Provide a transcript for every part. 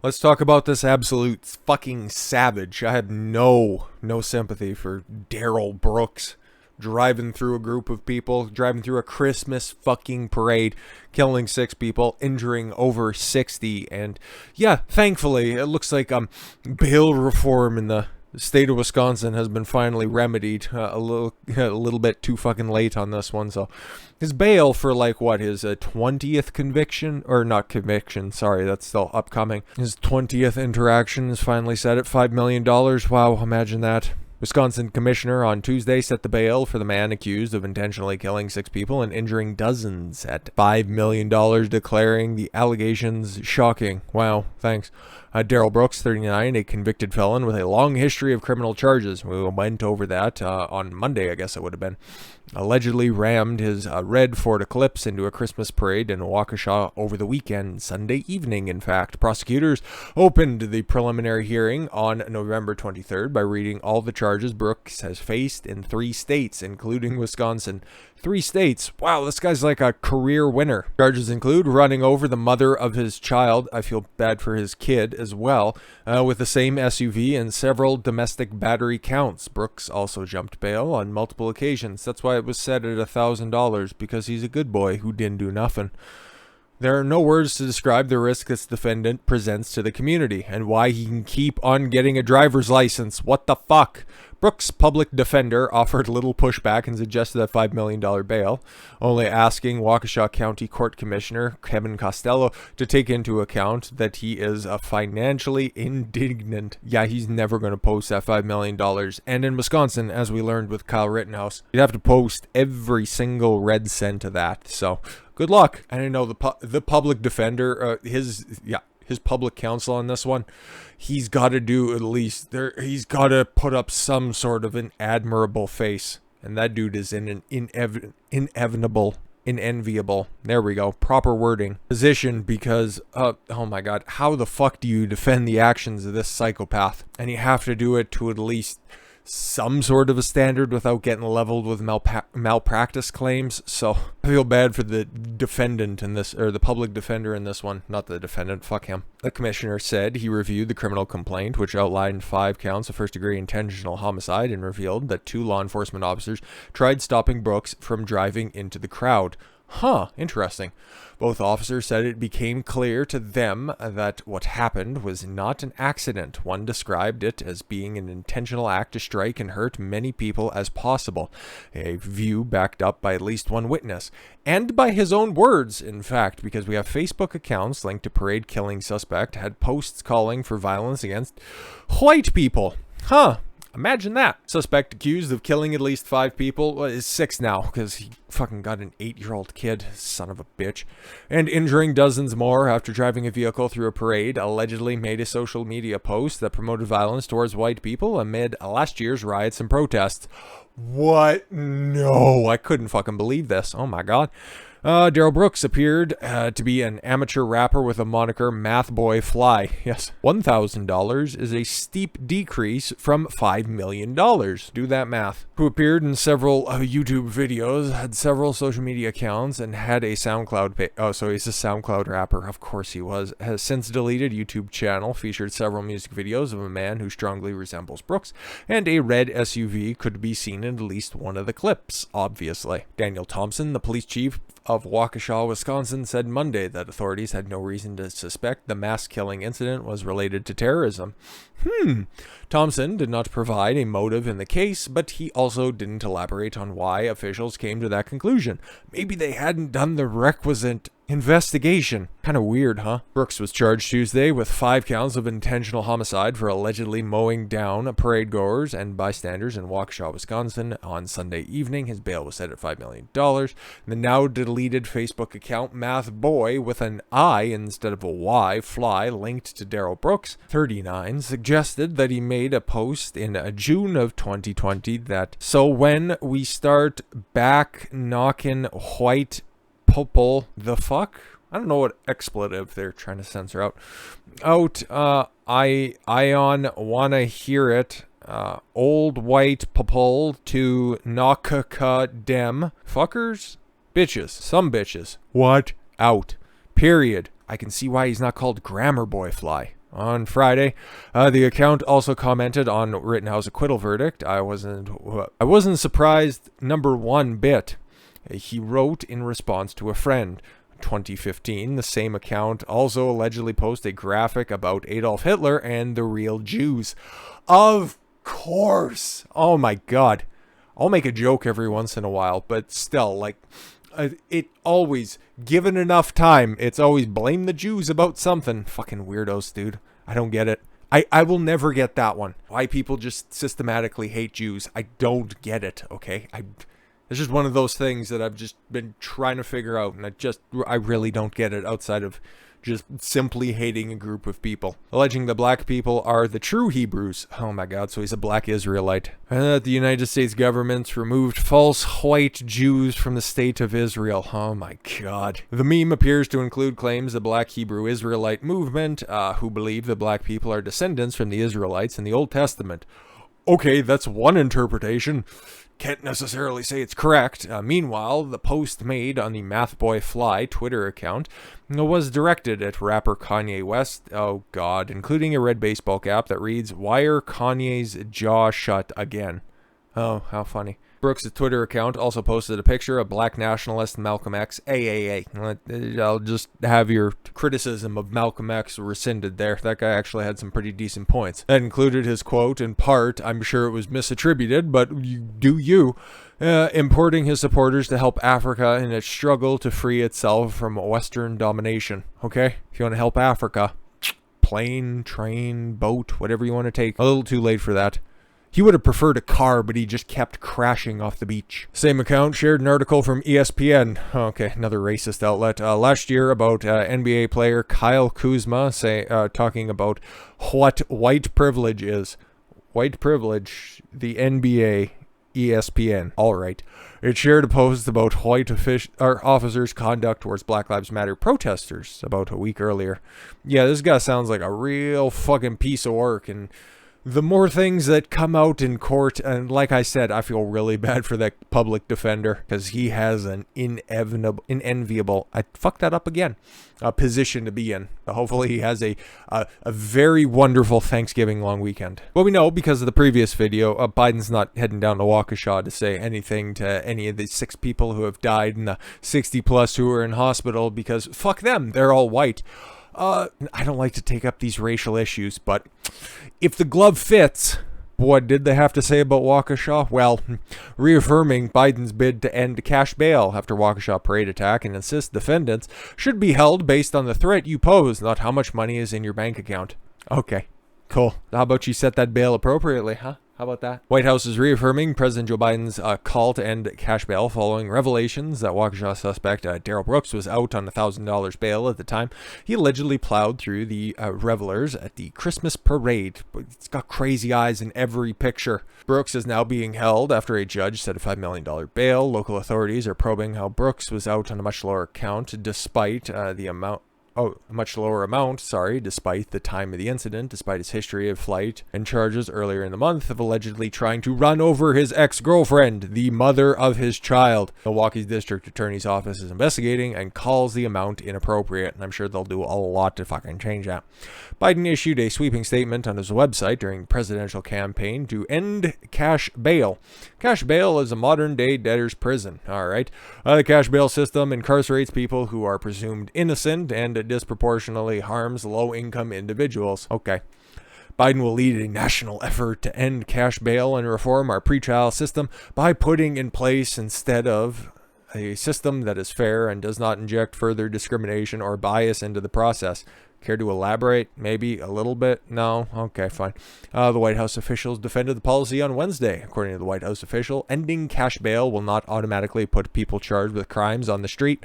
Let's talk about this absolute fucking savage. I had no sympathy for Darrell Brooks driving through a group of people, driving through a Christmas fucking parade, killing 6 people, injuring over 60, and yeah, thankfully, it looks like bail reform in the state of Wisconsin has been finally remedied. A little bit too fucking late on this one. So his bail for his 20th conviction, or not conviction, sorry, that's still upcoming. His 20th interaction is finally set at $5 million. Wow, imagine that. Wisconsin commissioner on Tuesday set the bail for the man accused of intentionally killing 6 people and injuring dozens at $5 million, declaring the allegations shocking. Wow, thanks. Darrell Brooks, 39, a convicted felon with a long history of criminal charges. We went over that on Monday, I guess it would have been. Allegedly rammed his red Ford Eclipse into a Christmas parade in Waukesha over the weekend, Sunday evening, in fact. Prosecutors opened the preliminary hearing on November 23rd by reading all the charges Brooks has faced in 3 states, including Wisconsin. 3 states. Wow, this guy's like a career winner. Charges include running over the mother of his child. I feel bad for his kid as well, with the same SUV and several domestic battery counts. Brooks also jumped bail on multiple occasions. That's why it was set at $1,000, because he's a good boy who didn't do nothing. There are no words to describe the risk this defendant presents to the community and why he can keep on getting a driver's license. What the fuck? Brooks' public defender offered little pushback and suggested a $5 million bail, only asking Waukesha County Court Commissioner Kevin Costello to take into account that he is financially indignant. Yeah, he's never going to post that $5 million. And in Wisconsin, as we learned with Kyle Rittenhouse, you'd have to post every single red cent of that. So good luck. And I know the public defender, his public counsel on this one, he's got to do at least he's got to put up some sort of an admirable face, and that dude is in an enviable, there we go, proper wording, position, because oh my god, how the fuck do you defend the actions of this psychopath? And you have to do it to at least some sort of a standard without getting leveled with malpractice claims. So I feel bad for the defendant in this, or the public defender in this one, not the defendant, fuck him. The commissioner said he reviewed the criminal complaint, which outlined 5 counts of first-degree intentional homicide, and revealed that 2 law enforcement officers tried stopping Brooks from driving into the crowd. Huh, interesting. Both officers said it became clear to them that what happened was not an accident. One described it as being an intentional act to strike and hurt many people as possible, a view backed up by at least one witness, and by his own words, in fact, because we have Facebook accounts linked to parade killing suspect, had posts calling for violence against white people. Huh. Imagine that. Suspect accused of killing at least 5 people is 6 now, because he fucking got an 8-year-old kid, son of a bitch, and injuring dozens more after driving a vehicle through a parade, allegedly made a social media post that promoted violence towards white people amid last year's riots and protests. What? No, I couldn't fucking believe this. Oh my god. Darrell Brooks appeared to be an amateur rapper with a moniker Math Boy Fly. Yes, $1,000 is a steep decrease from $5 million. Do that math. Who appeared in several YouTube videos, had several social media accounts, and had a SoundCloud page. Oh, so he's a SoundCloud rapper. Of course he was. Has since deleted YouTube channel, featured several music videos of a man who strongly resembles Brooks, and a red SUV could be seen in at least one of the clips, obviously. Daniel Thompson, the police chief of Waukesha, Wisconsin, said Monday that authorities had no reason to suspect the mass killing incident was related to terrorism. Thompson did not provide a motive in the case, but he also didn't elaborate on why officials came to that conclusion. Maybe they hadn't done the requisite investigation. Kind of weird, huh? Brooks was charged Tuesday with 5 counts of intentional homicide for allegedly mowing down parade goers and bystanders in Waukesha, Wisconsin on Sunday evening. His bail was set at $5 million. The now deleted Facebook account Math Boy with an I instead of a Y, Fly, linked to Darrell Brooks, 39, suggested that he made a post in June of 2020 that, so when we start back knocking white people the fuck? I don't know what expletive they're trying to censor out. Ion wanna hear it. Old white people to knockaka dem. Fuckers? Bitches. Some bitches. What? Out. Period. I can see why he's not called Grammar Boy Fly. on Friday. The account also commented on Rittenhouse acquittal verdict. I wasn't surprised number one bit. He wrote in response to a friend. 2015, the same account also allegedly posted a graphic about Adolf Hitler and the real Jews. Of course. Oh my god. I'll make a joke every once in a while, but still, like, it always, given enough time, it's always blame the Jews about something. Fucking weirdos, dude. I don't get it. I will never get that one. Why people just systematically hate Jews. I don't get it, okay? It's just one of those things that I've just been trying to figure out, and I really don't get it outside of just simply hating a group of people. Alleging the black people are the true Hebrews. Oh my god, so he's a black Israelite. And that the United States government's removed false white Jews from the state of Israel. Oh my god. The meme appears to include claims the black Hebrew Israelite movement, who believe the black people are descendants from the Israelites in the Old Testament. Okay, that's one interpretation. Can't necessarily say it's correct. Meanwhile, the post made on the MathBoyFly Twitter account was directed at rapper Kanye West, oh god, including a red baseball cap that reads, "Wire Kanye's jaw shut again." Oh, how funny. Brooks' Twitter account also posted a picture of black nationalist Malcolm X, AAA. I'll just have your criticism of Malcolm X rescinded there. That guy actually had some pretty decent points. That included his quote, in part, I'm sure it was misattributed, but importing his supporters to help Africa in its struggle to free itself from Western domination. Okay? If you want to help Africa, plane, train, boat, whatever you want to take. A little too late for that. He would have preferred a car, but he just kept crashing off the beach. Same account shared an article from ESPN. Okay, another racist outlet. Last year about NBA player Kyle Kuzma talking about what white privilege is. White privilege, the NBA, ESPN. All right. It shared a post about white officers' conduct towards Black Lives Matter protesters about a week earlier. Yeah, this guy sounds like a real fucking piece of work, and the more things that come out in court, and like I said, I feel really bad for that public defender because he has an unenviable, I fucked that up again, position to be in. Hopefully he has a very wonderful Thanksgiving long weekend. Well, we know because of the previous video, Biden's not heading down to Waukesha to say anything to any of the 6 people who have died and the 60 plus who are in hospital because fuck them, they're all white. I don't like to take up these racial issues, but if the glove fits, what did they have to say about Waukesha? Well, reaffirming Biden's bid to end cash bail after Waukesha parade attack and insists defendants should be held based on the threat you pose, not how much money is in your bank account. Okay, cool. How about you set that bail appropriately, huh? How about that? White House is reaffirming President Joe Biden's call to end cash bail following revelations that Waukesha suspect Darrell Brooks was out on $1,000 bail at the time he allegedly plowed through the revelers at the Christmas parade. It's got crazy eyes in every picture. Brooks is now being held after a judge set a $5 million bail. Local authorities are probing how Brooks was out on a much lower account despite much lower amount, despite the time of the incident, despite his history of flight and charges earlier in the month of allegedly trying to run over his ex-girlfriend, the mother of his child. Milwaukee's district attorney's office is investigating and calls the amount inappropriate, and I'm sure they'll do a lot to fucking change that. Biden issued a sweeping statement on his website during the presidential campaign to end cash bail. Cash bail is a modern-day debtor's prison, alright? The cash bail system incarcerates people who are presumed innocent and disproportionately harms low-income individuals. Okay. Biden will lead a national effort to end cash bail and reform our pretrial system by putting in place, instead of a system that is fair and does not inject further discrimination or bias into the process. Care to elaborate? Maybe a little bit? No? Okay, fine. The White House officials defended the policy on Wednesday. According to the White House official, ending cash bail will not automatically put people charged with crimes on the street.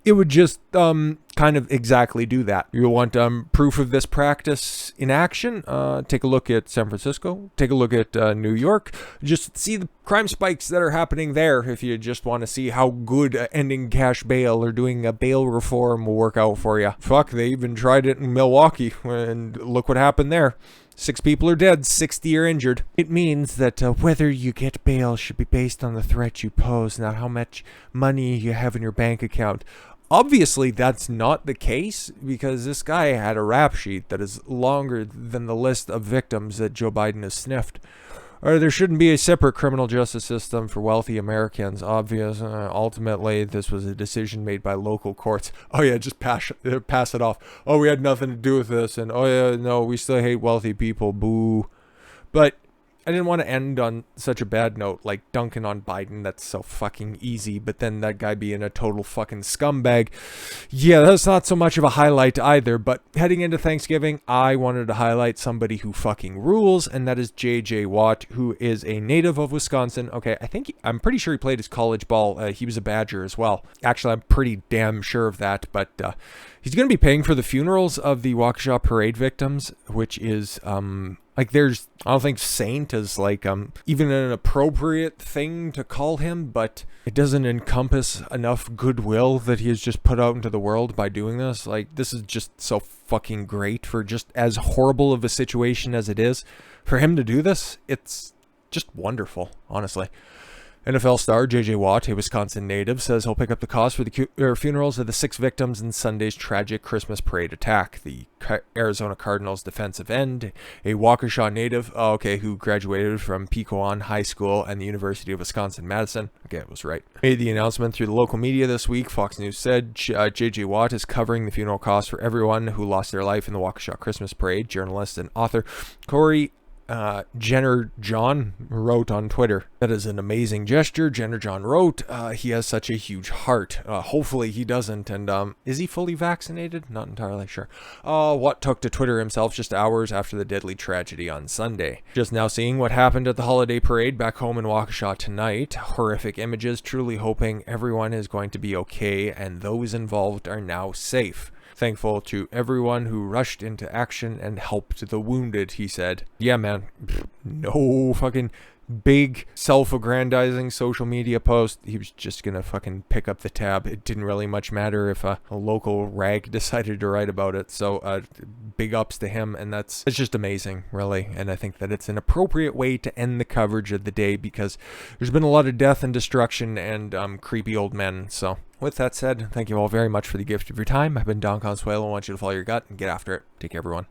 It would just kind of exactly do that. You want proof of this practice in action? Take a look at San Francisco. Take a look at New York. Just see the crime spikes that are happening there if you just want to see how good ending cash bail or doing a bail reform will work out for you. Fuck, they even tried it in Milwaukee, and look what happened there. 6 people are dead, 60 are injured. It means that whether you get bail should be based on the threat you pose, not how much money you have in your bank account. Obviously, that's not the case because this guy had a rap sheet that is longer than the list of victims that Joe Biden has sniffed. Or there shouldn't be a separate criminal justice system for wealthy Americans. Obvious. Ultimately, this was a decision made by local courts. Oh yeah, just pass it off. Oh, we had nothing to do with this, and oh yeah, no, we still hate wealthy people. Boo. But I didn't want to end on such a bad note, like dunking on Biden. That's so fucking easy. But then that guy being a total fucking scumbag. Yeah, that's not so much of a highlight either. But heading into Thanksgiving, I wanted to highlight somebody who fucking rules, and that is J.J. Watt, who is a native of Wisconsin. Okay, I'm pretty sure he played his college ball. He was a Badger as well. Actually, I'm pretty damn sure of that. But he's going to be paying for the funerals of the Waukesha parade victims, which is like I don't think saint is like even an appropriate thing to call him, but it doesn't encompass enough goodwill that he has just put out into the world by doing this. Like, this is just so fucking great. For just as horrible of a situation as it is, for him to do this, it's just wonderful, honestly. NFL star J.J. Watt, a Wisconsin native, says he'll pick up the cost for the funerals of the 6 victims in Sunday's tragic Christmas parade attack. The Arizona Cardinals defensive end, a Waukesha native, who graduated from Pequot High School and the University of Wisconsin-Madison. Okay, I was right. Made the announcement through the local media this week. Fox News said J.J. Watt is covering the funeral costs for everyone who lost their life in the Waukesha Christmas parade. Journalist and author Corey Jenner John wrote on Twitter, "That is an amazing gesture." Jenner John wrote, he has such a huge heart. Hopefully he doesn't. And is he fully vaccinated? Not entirely sure. Watt took to Twitter himself just hours after the deadly tragedy on Sunday. "Just now seeing what happened at the holiday parade back home in Waukesha tonight. Horrific images, truly hoping everyone is going to be okay and those involved are now safe. Thankful to everyone who rushed into action and helped the wounded," he said. Yeah, man. No fucking big self-aggrandizing social media post. He was just gonna fucking pick up the tab. It didn't really much matter if a local rag decided to write about it. So big ups to him, and it's just amazing, really. And I think that it's an appropriate way to end the coverage of the day because there's been a lot of death and destruction and creepy old men. So with that said, thank you all very much for the gift of your time. I've been Don Consuelo. I want you to follow your gut and get after it. Take care, everyone.